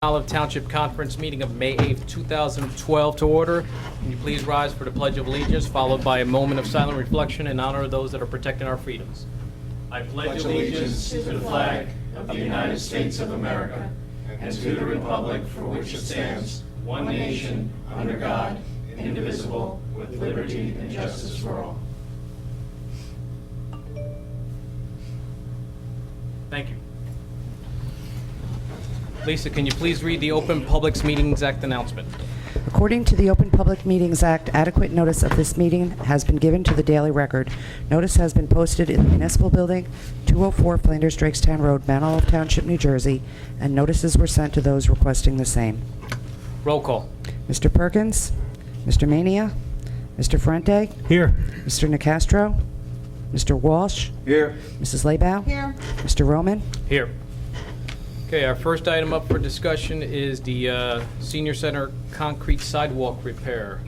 Olive Township Conference meeting of May 8th, 2012 to order. Can you please rise for the Pledge of Allegiance, followed by a moment of silent reflection in honor of those that are protecting our freedoms. I pledge allegiance to the flag of the United States of America and to the republic for which it stands, one nation, under God, indivisible, with liberty and justice for all. Thank you. Lisa, can you please read the Open Public Meetings Act announcement? According to the Open Public Meetings Act, adequate notice of this meeting has been given to the Daily Record. Notice has been posted in the Municipal Building, 204 Flanders Drakestown Road, Mount Olive Township, New Jersey, and notices were sent to those requesting the same. Roll call. Mr. Perkins, Mr. Mania, Mr. Ferrante, Here. Mr. Nicastro, Mr. Walsh, Here. Mrs. Laybow, Here. Mr. Roman. Here. Okay, our first item up for discussion is the Senior Center concrete sidewalk repair.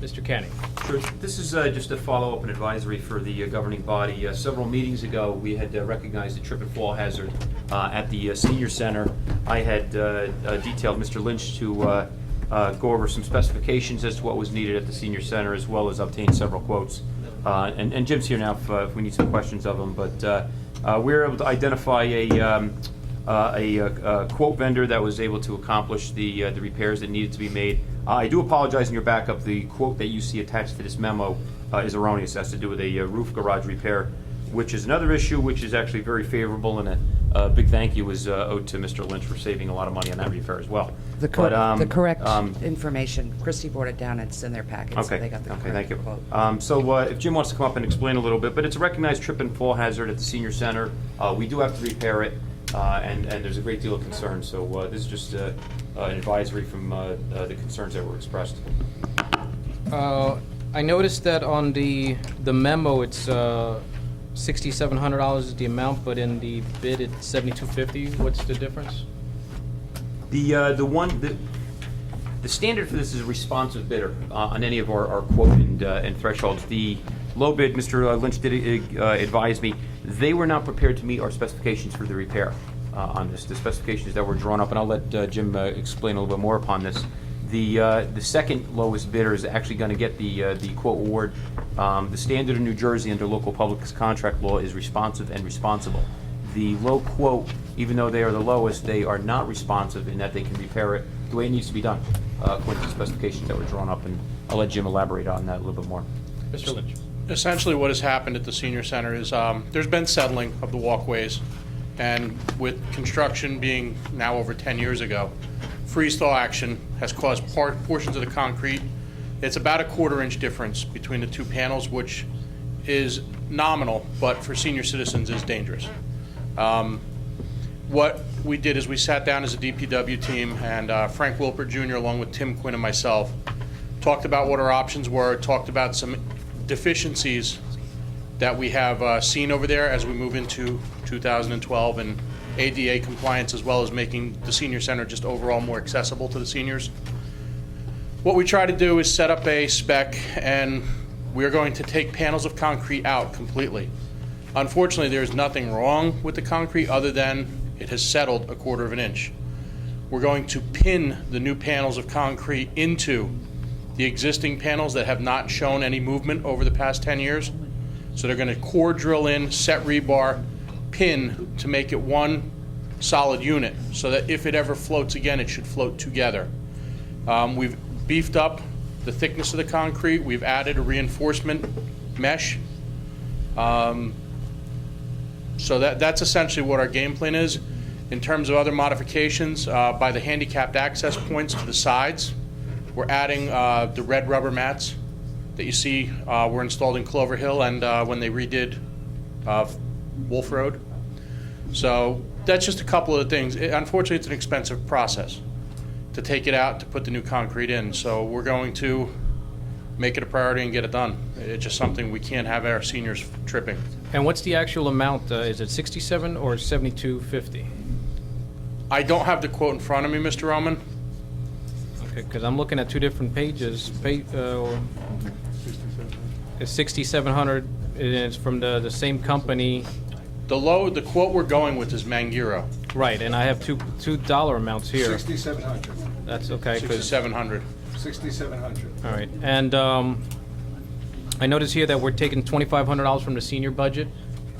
Mr. Canning. Sure. This is just a follow-up and advisory for the governing body. Several meetings ago, we had recognized the trip and fall hazard at the senior center. I had detailed Mr. Lynch to go over some specifications as to what was needed at the senior center, as well as obtain several quotes. And Jim's here now if we need some questions of him. But we were able to identify a quote vendor that was able to accomplish the repairs that needed to be made. I do apologize in your backup. The quote that you see attached to this memo is erroneous. It has to do with a roof garage repair, which is another issue, which is actually very favorable, and a big thank you was owed to Mr. Lynch for saving a lot of money on that repair as well. The correct information. Christie brought it down. It's in their packet. Okay. So they got the Okay. correct Thank you. quote. So if Jim wants to come up and explain a little bit, but it's a recognized trip and fall hazard at the senior center. We do have to repair it. And there's a great deal of concern, so this is just an advisory from the concerns that were expressed. I noticed that on the memo, it's $6,700 is the amount, but in the bid, it's $7,250. What's the difference? The standard for this is a responsive bidder on any of our quote and thresholds. The low bid, Mr. Lynch did advise me, they were not prepared to meet our specifications for the repair on this. The specifications that were drawn up, and I'll let Jim explain a little bit more upon this. The second lowest bidder is actually going to get the quote award. The standard in New Jersey under local public contract law is responsive and responsible. The low quote, even though they are the lowest, they are not responsive in that they can repair it the way it needs to be done according to the specifications that were drawn up, and I'll let Jim elaborate on that a little bit more. Mr. Lynch. Essentially what has happened at the senior center is there's been settling of the walkways, and with construction being now over 10 years ago, freeze-thaw action has caused portions of the concrete. It's about a quarter-inch difference between the two panels, which is nominal, but for senior citizens is dangerous. What we did is we sat down as a DPW team, and Frank Wilpert Jr. along with Tim Quinn and myself talked about what our options were, talked about some deficiencies that we have seen over there as we move into 2012 and ADA compliance, as well as making the senior center just overall more accessible to the seniors. What we try to do is set up a spec, and we're going to take panels of concrete out completely. Unfortunately, there's nothing wrong with the concrete other than it has settled a quarter of an inch. We're going to pin the new panels of concrete into the existing panels that have not shown any movement over the past 10 years. So they're going to core drill in, set rebar, pin to make it one solid unit so that if it ever floats again, it should float together. We've beefed up the thickness of the concrete. We've added a reinforcement mesh. So that's essentially what our game plan is. In terms of other modifications, by the handicapped access points to the sides, we're adding the red rubber mats that you see were installed in Clover Hill and when they redid Wolf Road. So that's just a couple of the things. Unfortunately, it's an expensive process to take it out, to put the new concrete in. So we're going to make it a priority and get it done. It's just something we can't have our seniors tripping. And what's the actual amount? Is it 67 or 7250? I don't have the quote in front of me, Mr. Roman. Okay, because I'm looking at two different pages. It's 6,700, and it's from the same company. The quote we're going with is Mangiro, Right, and I have two dollar amounts here. 6,700. That's okay, 'cause- 6,700. 6,700. all right. And I notice here that we're taking $2,500 from the senior budget.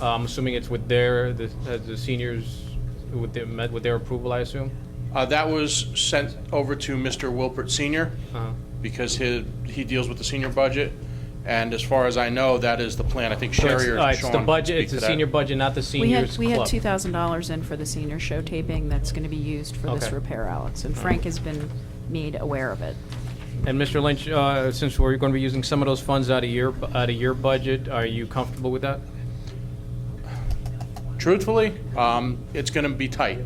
I'm assuming it's with the seniors, with their approval, I assume? That was sent over to Mr. Wilpert Senior Uh-huh. because he deals with the senior budget. And as far as I know, that is the plan. I think So Sherry or Sean. it's the budget, speak it's to the that. senior budget, not the We seniors had club. $2,000 in for the senior show taping that's going to be used for this Okay. repair, Alex, and Frank has been made aware of it. And Mr. Lynch, since we're going to be using some of those funds out of your budget, are you comfortable with that? Truthfully, it's going to be tight.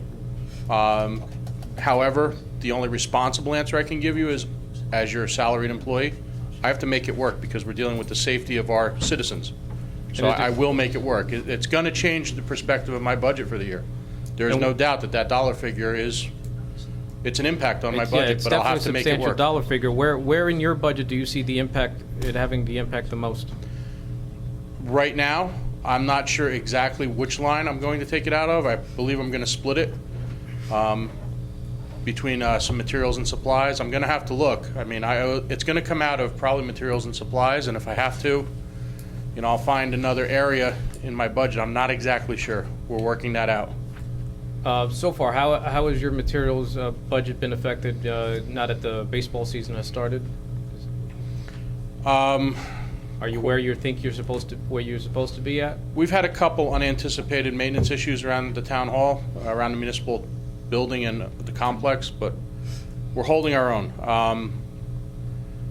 However, the only responsible answer I can give you is, as your salaried employee, I have to make it work because we're dealing with the safety of our citizens. So And is it- I will make it work. It's going to change the perspective of my budget for the year. There is And- no doubt that dollar figure it's an impact on my budget, It's but I'll have definitely to a make it substantial work. dollar figure. Where in your budget do you see it having the impact the most? Right now, I'm not sure exactly which line I'm going to take it out of. I believe I'm going to split it between some materials and supplies. I'm going to have to look. I mean, it's going to come out of probably materials and supplies, and if I have to, I'll find another area in my budget. I'm not exactly sure. We're working that out. So far, how has your materials budget been affected now that the baseball season has started? Are you where you think you're supposed to be at? We've had a couple unanticipated maintenance issues around the town hall, around the municipal building and the complex, but we're holding our own.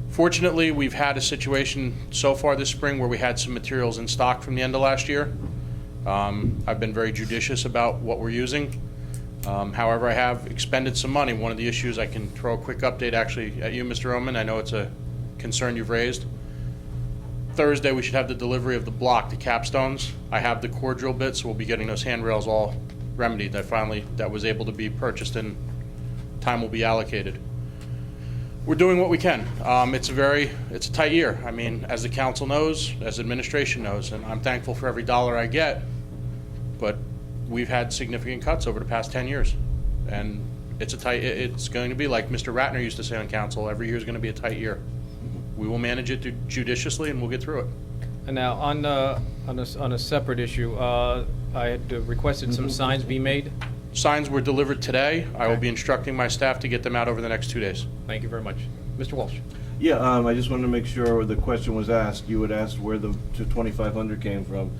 Fortunately, we've had a situation so far this spring where we had some materials in stock from the end of last year. I've been very judicious about what we're using. However, I have expended some money. One of the issues, I can throw a quick update actually at you, Mr. Oman. I know it's a concern you've raised. Thursday, we should have the delivery of the block, the capstones. I have the core drill bits, so we'll be getting those handrails all remedied. That was able to be purchased and time will be allocated. We're doing what we can. It's a tight year. I mean, as the council knows, as administration knows, and I'm thankful for every dollar I get, but we've had significant cuts over the past 10 years. And it's going to be like Mr. Ratner used to say on council, every year is going to be a tight year. We will manage it judiciously and we'll get through it. And now, on a separate issue, I had requested some signs be made. Signs were delivered today. I will be instructing my staff to get them out over the next 2 days. Thank you very much. Mr. Walsh? Yeah, I just wanted to make sure the question was asked. You had asked where the 2,500 came from.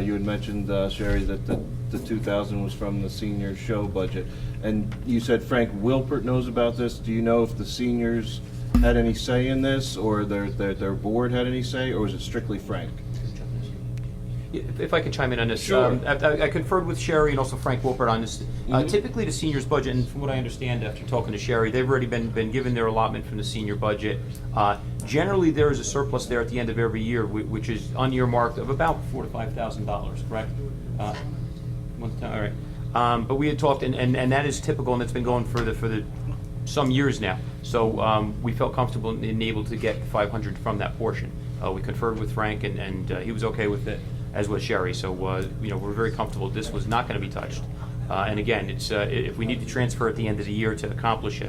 You had mentioned, Sherry, that the 2,000 was from the senior show budget. And you said Frank Wilpert knows about this. Do you know if the seniors had any say in this, or their board had any say, or was it strictly Frank? If I could chime in on this. Sure. I conferred with Sherry and also Frank Wilpert on this. Typically, the seniors' budget, and from what I understand after talking to Sherry, they've already been given their allotment from the senior budget. Generally, there is a surplus there at the end of every year, which is unearmarked of about $4,000 to $5,000, correct? All right. But we had talked, and that is typical, and it's been going for the some years now. So we felt comfortable and able to get 500 from that portion. We conferred with Frank, and he was okay with it, as was Sherry. So we're very comfortable. This was not going to be touched. And again, it's if we need to transfer at the end of the year to accomplish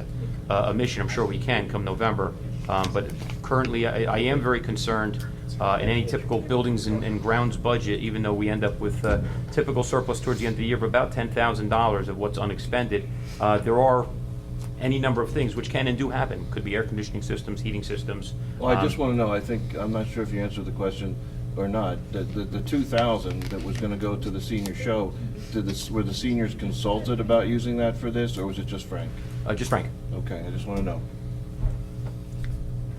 a mission, I'm sure we can come November. But currently, I am very concerned in any typical buildings and grounds budget, even though we end up with typical surplus towards the end of the year of about $10,000 of what's unexpended. There are any number of things which can and do happen. Could be air conditioning systems, heating systems. Well, I just want to know, I'm not sure if you answered the question or not. The 2,000 that was going to go to the senior show, were the seniors consulted about using that for this, or was it just Frank? Just Frank. Okay, I just want to know.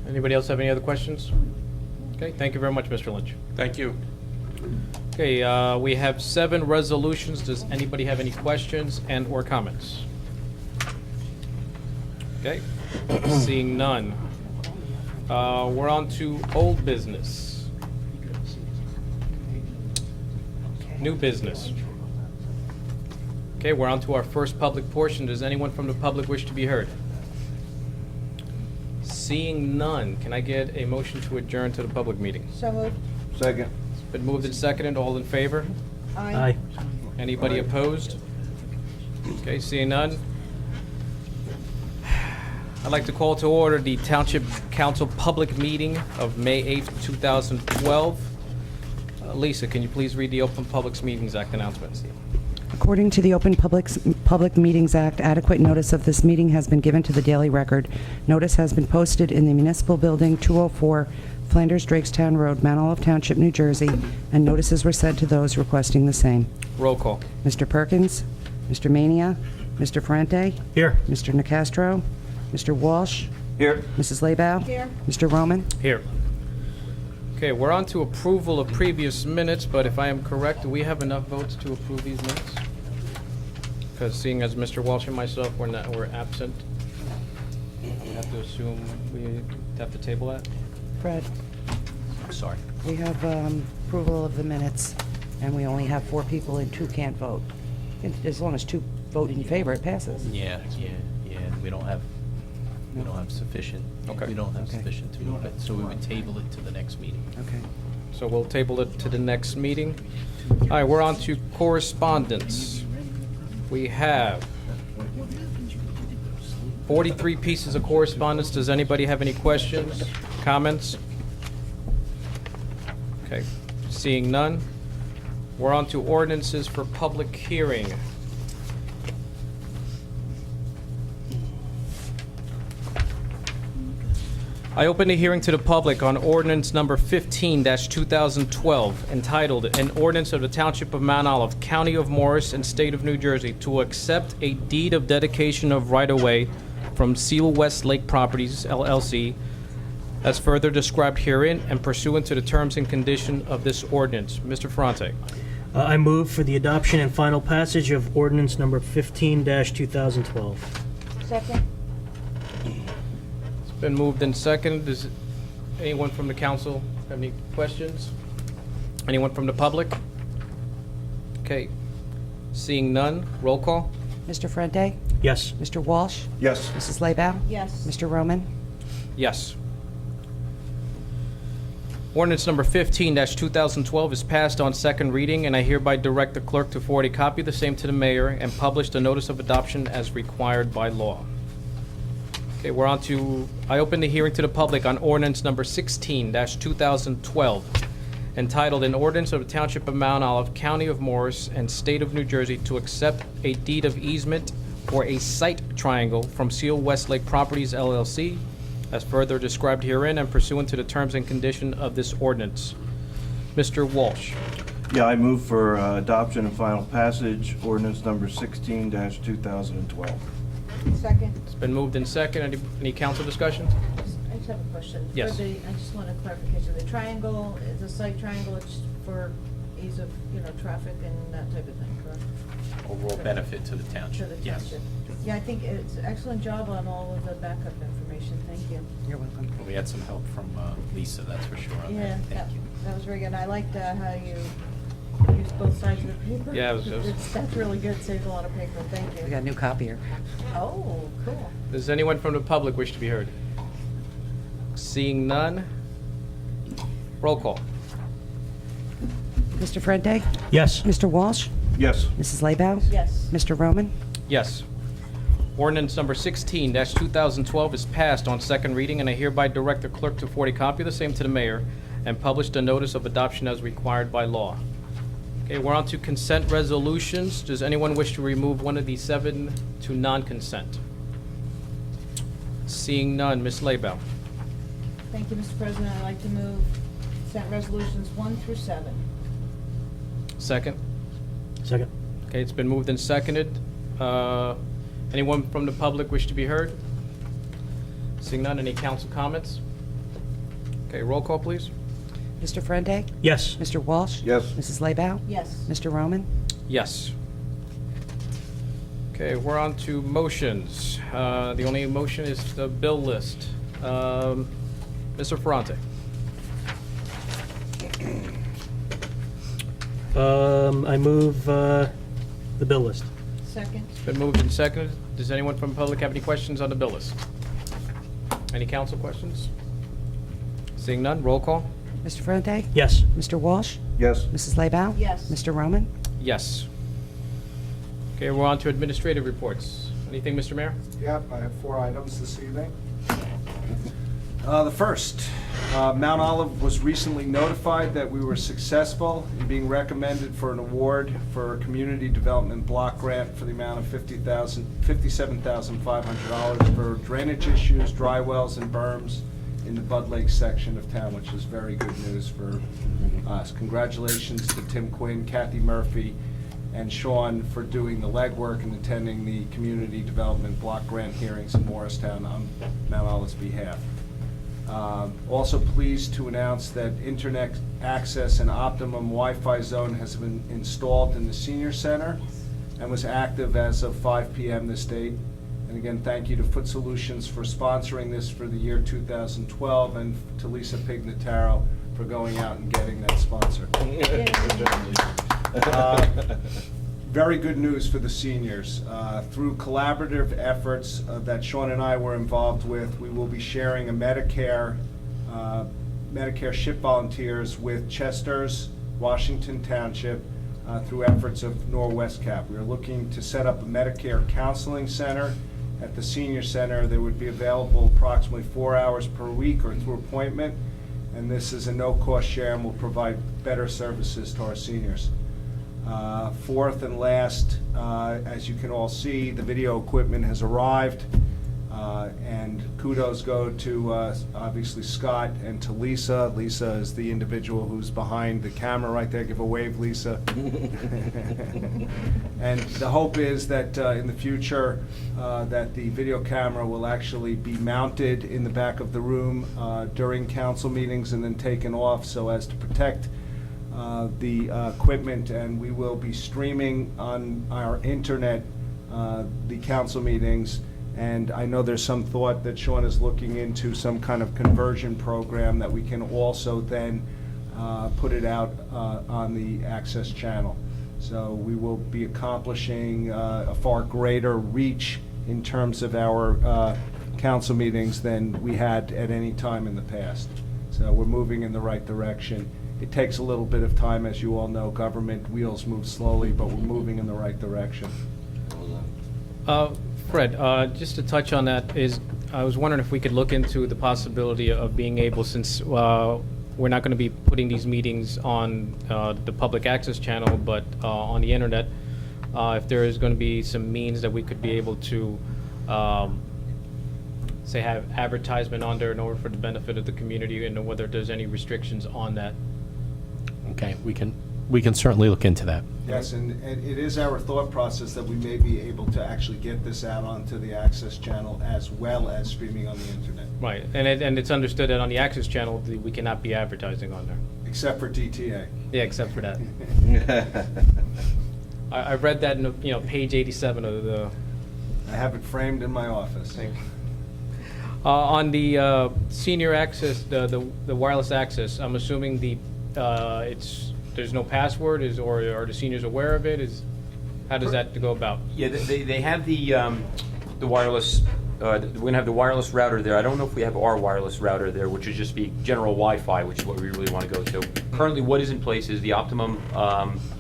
Anybody else have any other questions? Okay, thank you very much, Mr. Lynch. Thank you. Okay, we have 7 resolutions. Does anybody have any questions and/or comments? Okay, seeing none. We're on to old business. New business. Okay, we're on to our first public portion. Does anyone from the public wish to be heard? Seeing none, can I get a motion to adjourn to the public meeting? So moved. Second. Been moved and seconded. All in favor? Aye. Anybody opposed? Okay, seeing none. I'd like to call to order the Township Council public meeting of May 8th, 2012. Lisa, can you please read the Open Public Meetings Act announcements? According to the Open Public Meetings Act, adequate notice of this meeting has been given to the Daily Record. Notice has been posted in the Municipal Building, 204 Flanders Drakestown Road, Mount Olive Township, New Jersey, and notices were sent to those requesting the same. Roll call. Mr. Perkins, Mr. Mania, Mr. Ferrante, Here. Mr. Nacastro, Mr. Walsh, Here. Mrs. Labow, Here. Mr. Roman. Here. Okay, we're on to approval of previous minutes, but if I am correct, do we have enough votes to approve these minutes? Because seeing as Mr. Walsh and myself we're absent, I have to assume we have to table that? Fred, Sorry. we have approval of the minutes, and we only have 4 people and 2 can't vote. As long as 2 vote in favor, it passes. Yeah, we don't have sufficient. Okay. We don't have Okay. sufficient to move it, so we would table it to the next meeting. Okay. So we'll table it to the next meeting. All right, we're on to correspondence. We have 43 pieces of correspondence. Does anybody have any questions, comments? Okay, seeing none. We're on to ordinances for public hearing. I open the hearing to the public on ordinance number 15-2012, entitled, "An Ordinance of the Township of Mount Olive, County of Morris, and State of New Jersey to accept a deed of dedication of right-of-way from Seal West Lake Properties, LLC, as further described herein and pursuant to the terms and condition of this ordinance." Mr. Ferrante. I move for the adoption and final passage of ordinance number 15-2012. Second. It's been moved and seconded. Does anyone from the council have any questions? Anyone from the public? Okay. Seeing none, roll call? Mr. Ferrante, Yes. Mr. Walsh, Yes. Mrs. Labow, Yes. Mr. Roman. Yes. Ordinance number 15-2012 is passed on second reading, and I hereby direct the clerk to forward a copy of the same to the mayor and publish the notice of adoption as required by law. Okay, we're on to, I open the hearing to the public on ordinance number 16-2012, entitled, "An Ordinance of the Township of Mount Olive, County of Morris, and State of New Jersey to accept a deed of easement for a site triangle from Seal Westlake Properties, LLC, as further described herein and pursuant to the terms and condition of this ordinance." Mr. Walsh. Yeah, I move for adoption and final passage, ordinance number 16-2012. Second. It's been moved in second. Any council discussion? I just have a question. Yes. I just want a clarification. The triangle, is a site triangle, it's for ease of, traffic and that type of thing, correct? Overall benefit to the To township, the yes. township. Yeah, I think it's an excellent job on all of the backup information. Thank you. You're welcome. We had some help from Lisa, that's for sure. on that. Yeah, Thank you. that was very good. I liked how you used both sides of the paper. Yeah, it was- That's really good. Saves a lot of paper. Thank We you. got a new copier. Oh, cool. Does anyone from the public wish to be heard? Seeing none, roll call. Mr. Ferrante, Yes. Mr. Walsh, Yes. Mrs. Labow, Yes. Mr. Roman. Yes. Ordinance number 16-2012 is passed on second reading, and I hereby direct the clerk to forward a copy of the same to the mayor and publish the notice of adoption as required by law. Okay, we're on to consent resolutions. Does anyone wish to remove one of these 7 to non-consent? Seeing none, Ms. Labow. Thank you, Mr. President. I'd like to move consent resolutions 1 through 7. Second. Second. Okay, it's been moved and seconded. Anyone from the public wish to be heard? Seeing none, any council comments? Okay, roll call, please. Mr. Ferrante, Yes. Mr. Walsh. Yes. Mrs. Labow, Yes. Mr. Roman. Yes. Okay, we're on to motions. The only motion is the bill list. Mr. Ferrante. I move the bill list. Second. It's been moved and seconded. Does anyone from the public have any questions on the bill list? Any council questions? Seeing none, roll call. Mr. Ferrante, Yes. Mr. Walsh, Yes. Mrs. Labow. Yes. Mr. Roman. Yes. Okay, we're on to administrative reports. Anything, Mr. Mayor? Yep, I have 4 items this evening. The first, Mount Olive was recently notified that we were successful in being recommended for an award for a community development block grant for the amount of $57,500 for drainage issues, dry wells, and berms in the Bud Lake section of town, which is very good news for us. Congratulations to Tim Quinn, Kathy Murphy, and Sean for doing the legwork and attending the community development block grant hearings in Morristown on Mount Olive's behalf. Also pleased to announce that internet access and optimum Wi-Fi zone has been installed in the senior center and was active as of 5 p.m. this date. And again, thank you to Foot Solutions for sponsoring this for the year 2012 and to Lisa Pignataro for going out and getting that sponsor. Very good news for the seniors. Through collaborative efforts that Sean and I were involved with, we will be sharing a Medicare SHIP volunteers with Chester's, Washington Township, through efforts of Norwest Cap. We are looking to set up a Medicare counseling center at the senior center that would be available approximately 4 hours per week or through appointment. And this is a no-cost share and will provide better services to our seniors. Fourth and last, as you can all see, the video equipment has arrived, and kudos go to obviously Scott and to Lisa. Lisa is the individual who's behind the camera right there. Give a wave, Lisa. And the hope is that in the future that the video camera will actually be mounted in the back of the room during council meetings and then taken off so as to protect the equipment, and we will be streaming on our internet the council meetings. And I know there's some thought that Sean is looking into some kind of conversion program that we can also then put it out on the Access channel. So we will be accomplishing a far greater reach in terms of our council meetings than we had at any time in the past. So we're moving in the right direction. It takes a little bit of time, as you all know. Government wheels move slowly, but we're moving in the right direction. Fred, just to touch on that, I was wondering if we could look into the possibility of being able, since we're not going to be putting these meetings on the public access channel, but on the internet, if there is going to be some means that we could be able to, say, have advertisement on there in order for the benefit of the community, and whether there's any restrictions on that. Okay, we can certainly look into that. Yes, and it is our thought process that we may be able to actually get this out onto the Access channel as well as streaming on the internet. Right, and it's understood that on the Access channel, we cannot be advertising on there. Except for DTA. Yeah, except for that. I read that in, page 87 of the... I have it framed in my office. On the senior access, the wireless access, I'm assuming there's no password, or are the seniors aware of it? How does that go about? Yeah, they have the wireless, we're going to have the wireless router there. I don't know if we have our wireless router there, which would just be general Wi-Fi, which is what we really want to go to. Currently, what is in place is the Optimum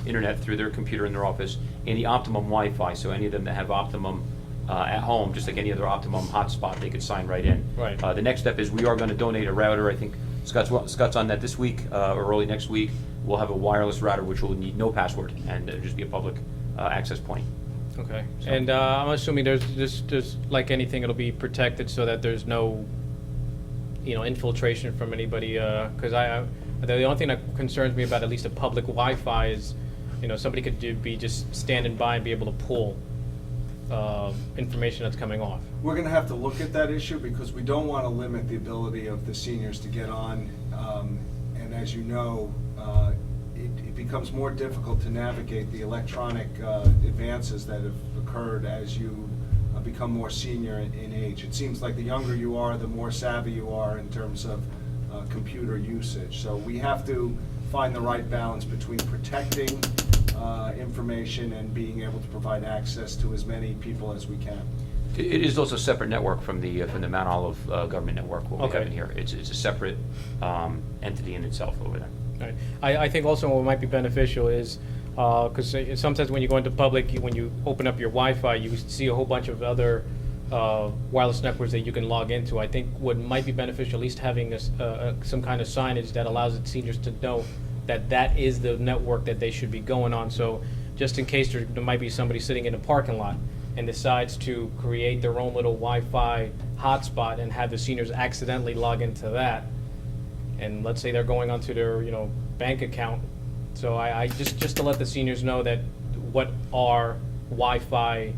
internet through their computer in their office, and the Optimum Wi-Fi, so any of them that have Optimum at home, just like any other Optimum hotspot, they could sign right in. Right. The next step is we are going to donate a router. I think Scott's on that this week or early next week. We'll have a wireless router which will need no password and just be a public access point. Okay, and I'm assuming there's just like anything, it'll be protected so that there's no, infiltration from anybody. Because the only thing that concerns me about at least a public Wi-Fi is, somebody could be just standing by and be able to pull information that's coming off. We're going to have to look at that issue because we don't want to limit the ability of the seniors to get on. And as you know, it becomes more difficult to navigate the electronic advances that have occurred as you become more senior in age. It seems like the younger you are, the more savvy you are in terms of computer usage. So we have to find the right balance between protecting information and being able to provide access to as many people as we can. It is also a separate network from the Mount Olive government network. What we have in here, it's a separate entity in itself over there. Right. I think also what might be beneficial is Because sometimes when you go into public, when you open up your Wi-Fi, you see a whole bunch of other wireless networks that you can log into. I think what might be beneficial, at least having some kind of signage that allows the seniors to know that that is the network that they should be going on. So just in case there might be somebody sitting in a parking lot and decides to create their own little Wi-Fi hotspot and have the seniors accidentally log into that, and let's say they're going onto their, bank account. So I just to let the seniors know that what our Wi-Fi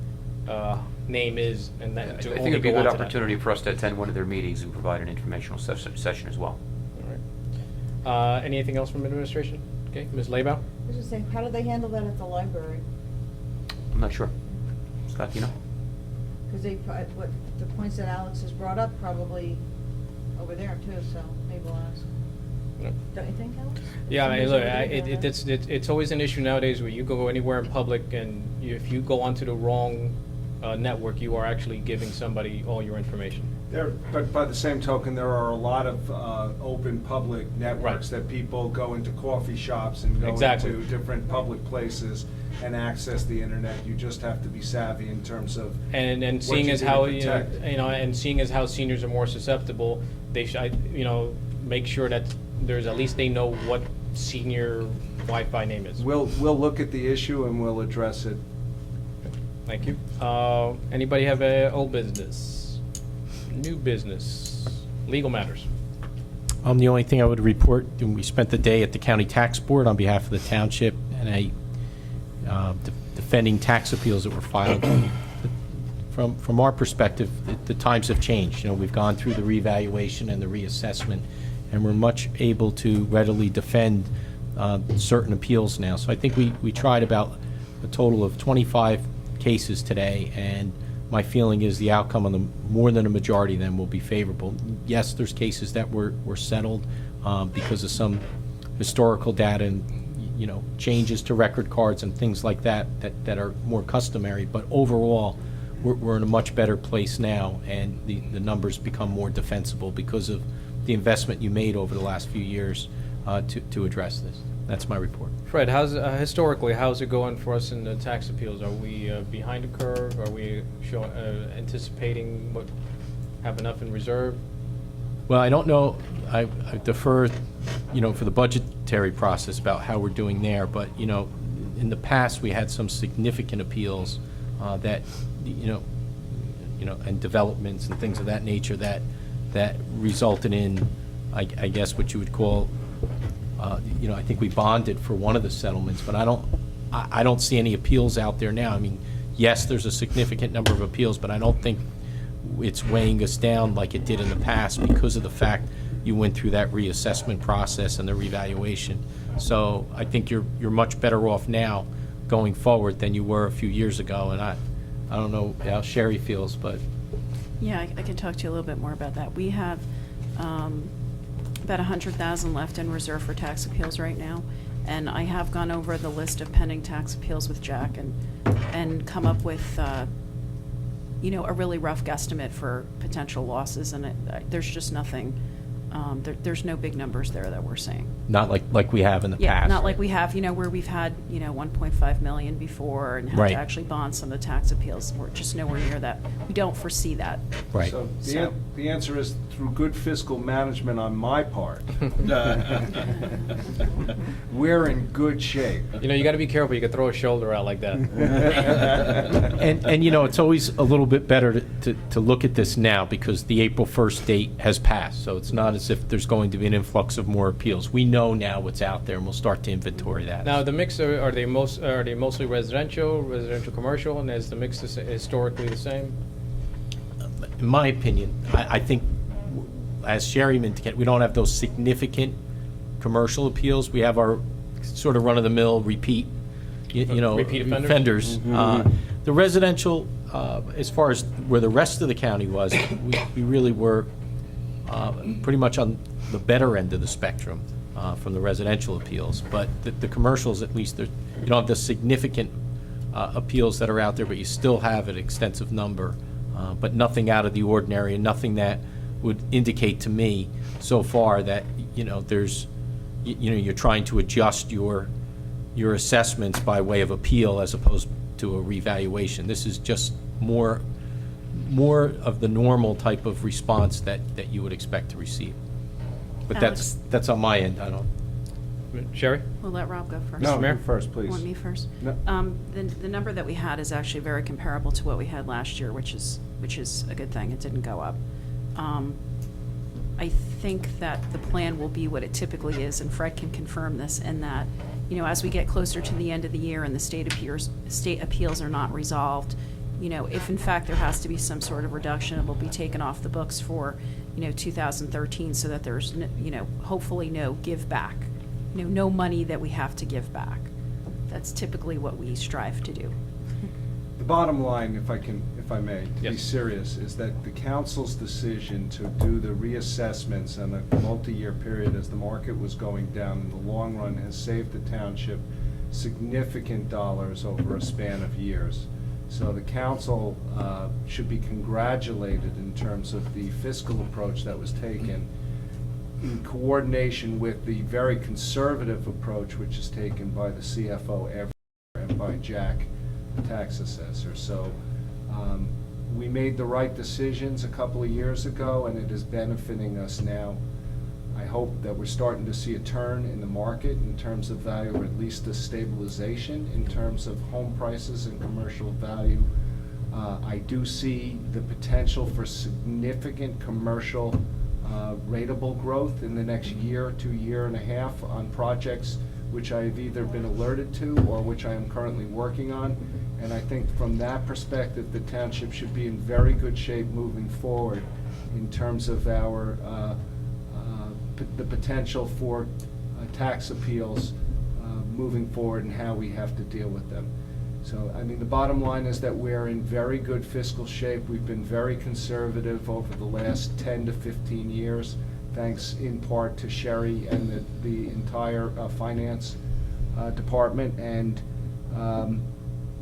name is, and that I to think only it'd be a go good onto that. opportunity for us to attend one of their meetings and provide an informational session as well. All right. Anything else from administration? Okay, Ms. Laybow? I was just saying, how do they handle that at the library? I'm not sure. Scott, do you know? Because what the points that Alex has brought up probably over there too, so maybe we'll ask. No. Don't you think, Alex? Yeah, I mean, Somebody's look, over there. it's always an issue nowadays where you go anywhere in public and if you go onto the wrong network, you are actually giving somebody all your information. But by the same token, there are a lot of open public networks Right. that people go into coffee shops and go Exactly. into different public places and access the internet. You just have to be savvy in terms of And what seeing you as do how, to protect. and seeing as how seniors are more susceptible, they should, make sure that there's, at least they know what senior Wi-Fi name is. We'll look at the issue and we'll address it. Thank you. Anybody have a old business? New business? Legal matters? The only thing I would report, we spent the day at the County Tax Board on behalf of the township, and defending tax appeals that were filed. From our perspective, the times have changed. We've gone through the revaluation and the reassessment, and we're much able to readily defend certain appeals now. So I think we tried about a total of 25 cases today, and my feeling is the outcome on the more than a majority of them will be favorable. Yes, there's cases that were settled because of some historical data and changes to record cards and things like that are more customary. But overall, we're in a much better place now, and the numbers become more defensible because of the investment you made over the last few years to address this. That's my report. Fred, historically, how's it going for us in the tax appeals? Are we behind the curve? Are we anticipating have enough in reserve? Well, I don't know. I defer, for the budgetary process about how we're doing there. But in the past we had some significant appeals that, and developments and things of that nature that resulted in, I guess, what you would call. I think we bonded for one of the settlements, but I don't see any appeals out there now. I mean, yes, there's a significant number of appeals, but I don't think it's weighing us down like it did in the past because of the fact you went through that reassessment process and the revaluation. So I think you're much better off now going forward than you were a few years ago, and I don't know how Sherry feels, but. Yeah, I can talk to you a little bit more about that. We have about $100,000 left in reserve for tax appeals right now, and I have gone over the list of pending tax appeals with Jack and come up with a really rough guesstimate for potential losses, and there's just nothing. There's no big numbers there that we're seeing. Not like we have in the Yeah, past. not like we have, where we've had, 1.5 million before and had Right. to actually bond some of the tax appeals. We're just nowhere near that. We don't foresee that. Right. So So- the answer is through good fiscal management on my part. We're in good shape. You got to be careful. You could throw a shoulder out like that. And it's always a little bit better to look at this now because the April 1st date has passed. So it's not as if there's going to be an influx of more appeals. We know now what's out there, and we'll start to inventory that. Now, the mix, are they mostly residential commercial, and is the mix historically the same? In my opinion, I think, as Sherry indicated, we don't have those significant commercial appeals. We have our sort of run-of-the-mill repeat, Repeat offenders? The residential, as far as where the rest of the county was, we really were pretty much on the better end of the spectrum from the residential appeals. But the commercials, at least, you don't have the significant appeals that are out there, but you still have an extensive number. But nothing out of the ordinary, and nothing that would indicate to me so far that there's you're trying to adjust your your assessments by way of appeal as opposed to a revaluation. This is just more of the normal type of response that you would expect to receive. But Alex? that's on my end, I don't. Sherry? We'll let Rob go first. No, Mayor? you first, please. Want me first? No. The number that we had is actually very comparable to what we had last year, which is a good thing. It didn't go up. I think that the plan will be what it typically is, and Fred can confirm this, in that, you know, as we get closer to the end of the year and the state appeals are not resolved, you know, if in fact there has to be some sort of reduction, it will be taken off the books for, you know, 2013, so that there's, you know, hopefully no give back, you know, no money that we have to give back. That's typically what we strive to do. The bottom line, if I may, to be Yes. serious, is that the council's decision to do the reassessments on a multi-year period as the market was going down in the long run has saved the township significant dollars over a span of years. So the council should be congratulated in terms of the fiscal approach that was taken in coordination with the very conservative approach which is taken by the CFO every year and by Jack, the tax assessor. So we made the right decisions a couple of years ago, and it is benefiting us now. I hope that we're starting to see a turn in the market in terms of value, or at least a stabilization in terms of home prices and commercial value. I do see the potential for significant commercial rateable growth in the next year to year and a half on projects which I have either been alerted to or which I am currently working on. And I think from that perspective, the township should be in very good shape moving forward in terms of our the potential for tax appeals moving forward and how we have to deal with them. So, I mean, the bottom line is that we're in very good fiscal shape. We've been very conservative over the last 10 to 15 years, thanks in part to Sherry and the entire finance department. And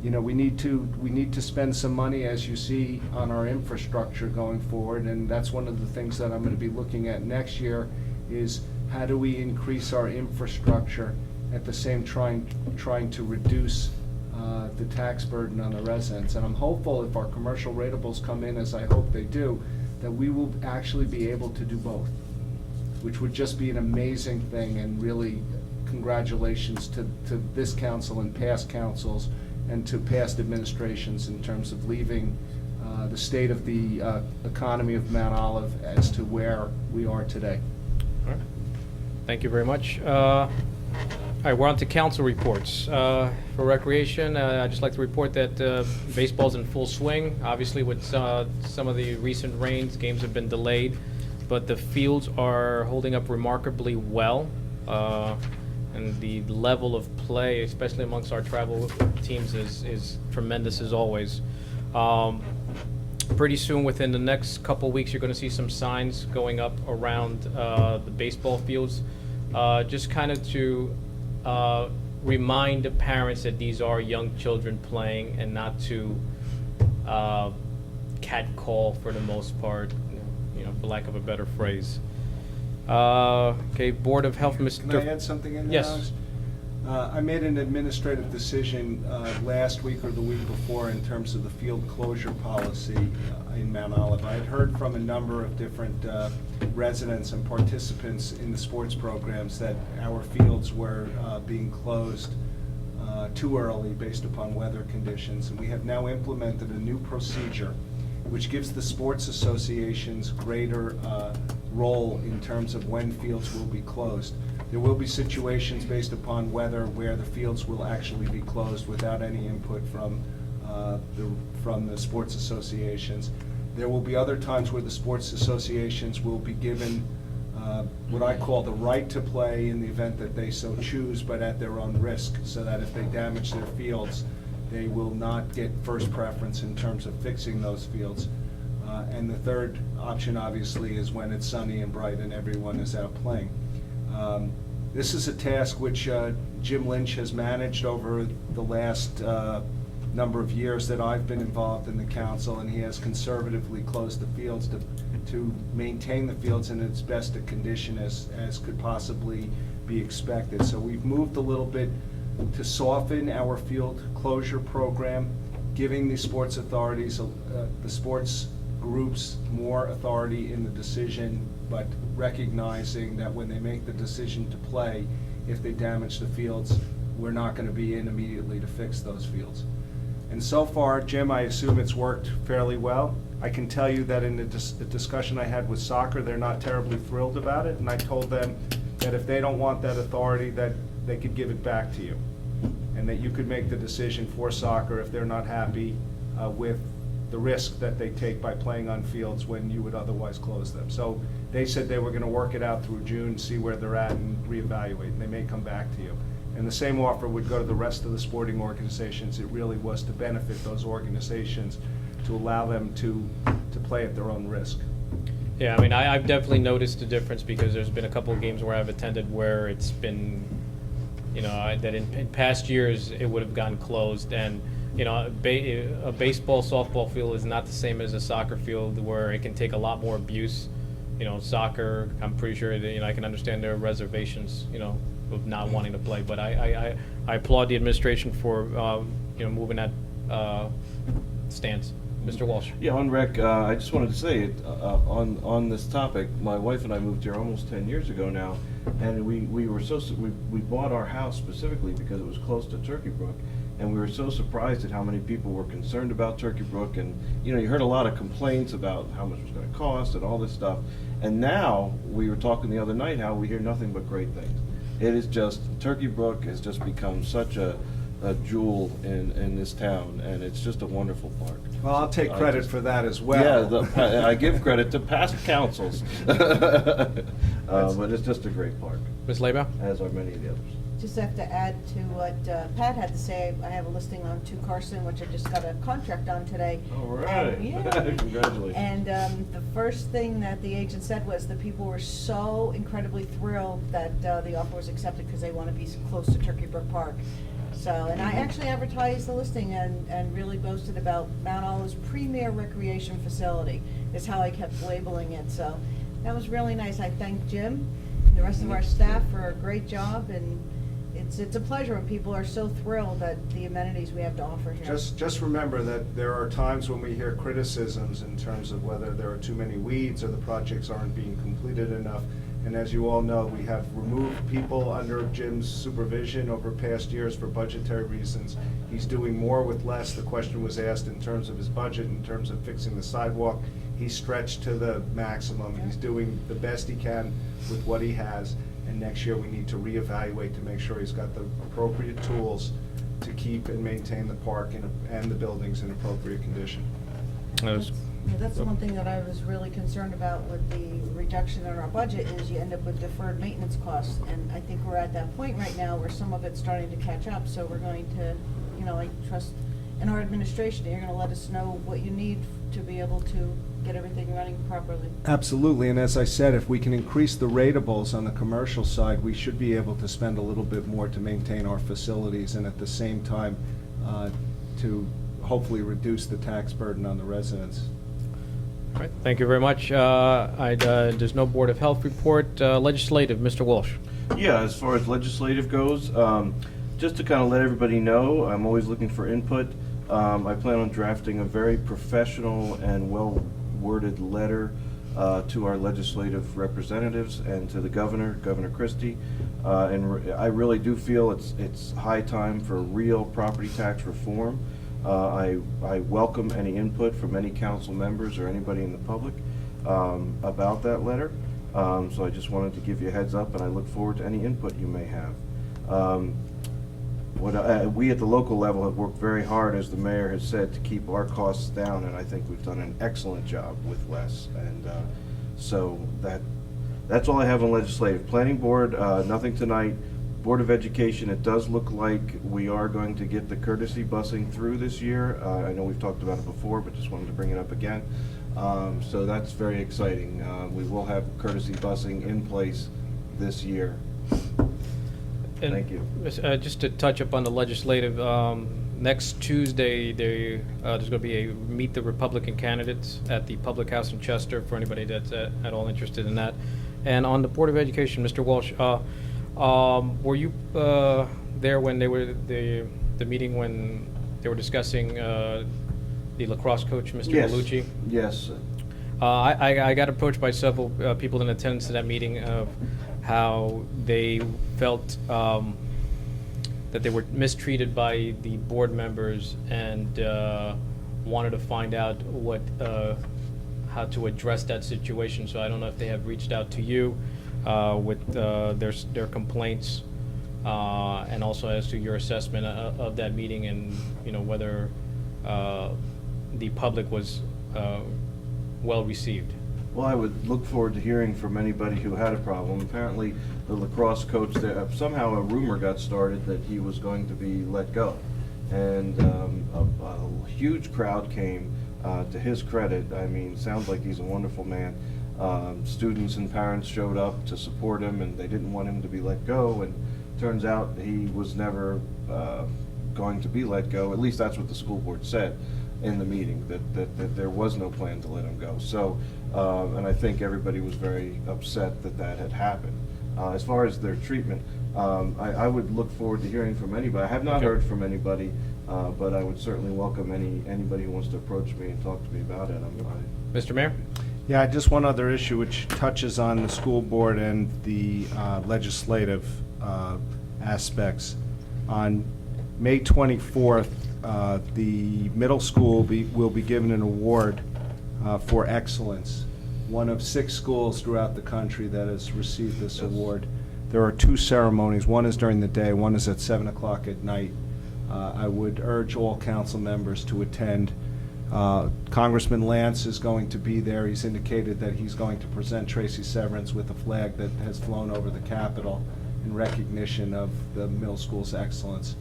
you know, we need to spend some money, as you see, on our infrastructure going forward, and that's one of the things that I'm going to be looking at next year, is how do we increase our infrastructure at the same trying to reduce the tax burden on the residents. And I'm hopeful if our commercial ratables come in, as I hope they do, that we will actually be able to do both, which would just be an amazing thing, and really congratulations to this council and past councils and to past administrations in terms of leaving the state of the economy of Mount Olive as to where we are today. All right. Thank you very much. All right, we're on to council reports. For recreation, I'd just like to report that baseball's in full swing. Obviously, with some of the recent rains, games have been delayed, but the fields are holding up remarkably well. And the level of play, especially amongst our travel teams, is tremendous as always. Pretty soon, within the next couple weeks, you're going to see some signs going up around the baseball fields, just kind of to remind the parents that these are young children playing, and not to catcall for the most part, you know, for lack of a better phrase. Okay, Board of Health, Mr. Can I add something in there, Yes. Alex? I made an administrative decision last week or the week before in terms of the field closure policy in Mount Olive. I had heard from a number of different residents and participants in the sports programs that our fields were being closed too early based upon weather conditions. And we have now implemented a new procedure which gives the sports associations greater role in terms of when fields will be closed. There will be situations based upon weather where the fields will actually be closed without any input from the sports associations. There will be other times where the sports associations will be given what I call the right to play in the event that they so choose, but at their own risk, so that if they damage their fields, they will not get first preference in terms of fixing those fields. And the third option, obviously, is when it's sunny and bright and everyone is out playing. This is a task which Jim Lynch has managed over the last number of years that I've been involved in the council, and he has conservatively closed the fields to maintain the fields in its best a condition as could possibly be expected. So we've moved a little bit to soften our field closure program, giving the sports authorities, the sports groups more authority in the decision, but recognizing that when they make the decision to play, if they damage the fields, we're not going to be in immediately to fix those fields. And so far, Jim, I assume it's worked fairly well. I can tell you that in the discussion I had with soccer, they're not terribly thrilled about it, and I told them that if they don't want that authority, that they could give it back to you, and that you could make the decision for soccer if they're not happy with the risk that they take by playing on fields when you would otherwise close them. So they said they were going to work it out through June, see where they're at, and reevaluate, and they may come back to you. And the same offer would go to the rest of the sporting organizations. It really was to benefit those organizations, to allow them to play at their own risk. Yeah, I mean, I've definitely noticed a difference because there's been a couple of games where I've attended where it's been, that in past years it would have gotten closed. And, a baseball, softball field is not the same as a soccer field where it can take a lot more abuse. Soccer, I'm pretty sure that, I can understand their reservations, of not wanting to play. But I applaud the administration for, moving that stance. Mr. Walsh. Yeah, on rec, I just wanted to say, on this topic, my wife and I moved here almost 10 years ago now, and we bought our house specifically because it was close to Turkey Brook, and we were so surprised at how many people were concerned about Turkey Brook, and you heard a lot of complaints about how much it was going to cost and all this stuff, and now we were talking the other night how we hear nothing but great things. It is just, Turkey Brook has just become such a jewel in this town, and it's just a wonderful park. Well, I'll take credit for that as well. Yeah, I give credit to past councils. But it's just a great park, Ms. Leba? as are many of the others. Just have to add to what Pat had to say. I have a listing on 2 Carson, which I just got a contract on today. All right. And, yeah. Congratulations. And the first thing that the agent said was the people were so incredibly thrilled that the offer was accepted because they want to be close to Turkey Brook Park. So, and I actually advertised the listing and really boasted about Mount Olive's premier recreation facility, is how I kept labeling it. So that was really nice. I thank Jim and the rest of our staff for a great job, and it's a pleasure when people are so thrilled at the amenities we have to offer here. Just remember that there are times when we hear criticisms in terms of whether there are too many weeds or the projects aren't being completed enough. And as you all know, we have removed people under Jim's supervision over past years for budgetary reasons. He's doing more with less. The question was asked in terms of his budget, in terms of fixing the sidewalk. He's stretched to the maximum. He's doing the best he can with what he has. And next year, we need to reevaluate to make sure he's got the appropriate tools to keep and maintain the park and the buildings in appropriate condition. Yeah, that's the one thing that I was really concerned about with the reduction in our budget is you end up with deferred maintenance costs. And I think we're at that point right now where some of it's starting to catch up. So we're going to, I trust in our administration, you're going to let us know what you need to be able to get everything running properly. Absolutely, and as I said, if we can increase the ratables on the commercial side, we should be able to spend a little bit more to maintain our facilities and at the same time to hopefully reduce the tax burden on the residents. All right, thank you very much. There's no Board of Health report. Legislative, Mr. Walsh. Yeah, as far as legislative goes, just to kind of let everybody know, I'm always looking for input. I plan on drafting a very professional and well-worded letter to our legislative representatives and to the governor, Governor Christie. And I really do feel it's high time for real property tax reform. I welcome any input from any council members or anybody in the public about that letter. So I just wanted to give you a heads up, and I look forward to any input you may have. We at the local level have worked very hard, as the mayor has said, to keep our costs down, and I think we've done an excellent job with less. And so that's all I have on legislative. Planning board, nothing tonight. Board of Education, it does look like we are going to get the courtesy busing through this year. I know we've talked about it before, but just wanted to bring it up again. So that's very exciting. We will have courtesy busing in place this year. And, Thank you. Just to touch up on the legislative, next Tuesday, there's going to be a Meet the Republican Candidates at the Public House in Chester for anybody that's at all interested in that. And on the Board of Education, Mr. Walsh, Were you there when they were, the meeting when they were discussing the lacrosse coach, Mr. Yes. Bellucci? Yes. I got approached by several people in attendance to that meeting of how they felt that they were mistreated by the board members and wanted to find out what, how to address that situation. So I don't know if they have reached out to you with their complaints, and also as to your assessment of that meeting, and, you know, whether the public was well received. Well, I would look forward to hearing from anybody who had a problem. Apparently, the lacrosse coach, there, somehow a rumor got started that he was going to be let go. And a huge crowd came, to his credit. I mean, sounds like he's a wonderful man. Students and parents showed up to support him, and they didn't want him to be let go. And turns out he was never going to be let go. At least that's what the school board said in the meeting, that there was no plan to let him go. So, and I think everybody was very upset that that had happened. As far as their treatment, I would look forward to hearing from anybody. I have not Okay. heard from anybody, but I would certainly welcome anybody who wants to approach me and talk to me about it. Mr. Mayor? Yeah, just one other issue which touches on the school board and the legislative aspects. On May 24th, the middle school will be given an award for excellence. One of 6 schools throughout the country that has received this award. There are 2 ceremonies. One is during the day, one is at 7 o'clock at night. I would urge all council members to attend. Congressman Lance is going to be there. He's indicated that he's going to present Tracy Severance with a flag that has flown over the Capitol in recognition of the middle school's excellence.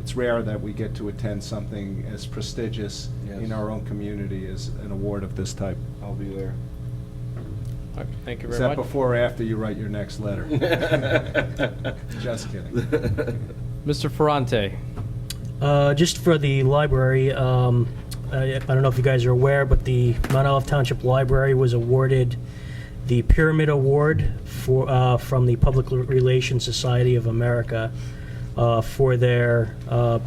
It's rare that we get to attend something as prestigious Yes. in our own community as an award of this type. I'll be there. All right, thank you Is very that much. before or after you write your next letter? Just kidding. Mr. Ferrante? Just for the library, I don't know if you guys are aware, but the Mount Olive Township Library was awarded the Pyramid Award from the Public Relations Society of America for their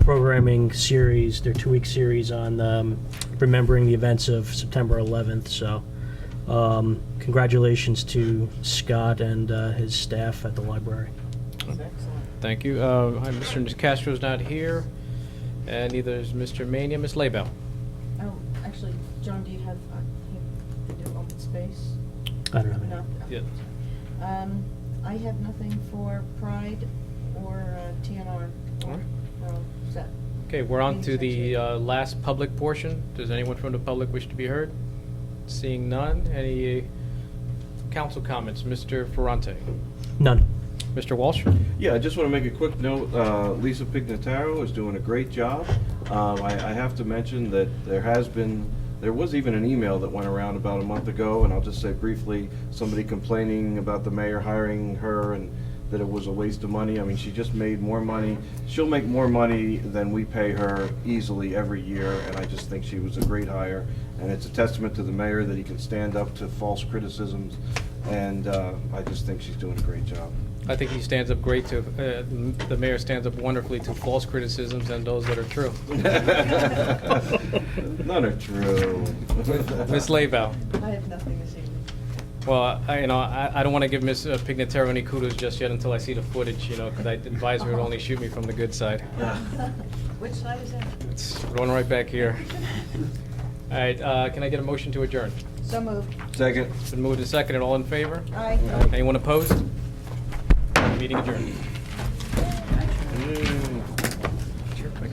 programming series, their 2-week series on remembering the events of September 11th. So congratulations to Scott and his staff at the library. Thank you. Hi, Mr. Castro's not here, and neither is Mr. Mania. Ms. Laybell? Oh, actually, John, do you have the new open space? I don't know. No? Yeah. I have nothing for Pride or TNR. All right. We're all set. Okay, we're on to the Meeting's last public portion. Does anyone from the public wish to be heard? Seeing none. Any council comments? Mr. Ferrante? None. Mr. Walsh? Yeah, I just want to make a quick note. Lisa Pignataro is doing a great job. I have to mention that there was even an email that went around about a month ago, and I'll just say briefly, somebody complaining about the mayor hiring her and that it was a waste of money. I mean, she just made more money. She'll make more money than we pay her easily every year, and I just think she was a great hire. And it's a testament to the mayor that he can stand up to false criticisms, and I just think she's doing a great job. I think he stands up great to, the mayor stands up wonderfully to false criticisms and those that are true. None are true. Ms. Laybell? I have nothing this evening. Well, I don't want to give Ms. Pignataro any kudos just yet until I see the footage, because I advise her to only shoot me from the good side. Which side is that? It's going right back here. All right, can I get a motion to adjourn? So moved. Second. It's been moved and seconded. All in favor? Aye. Anyone opposed? Meeting adjourned.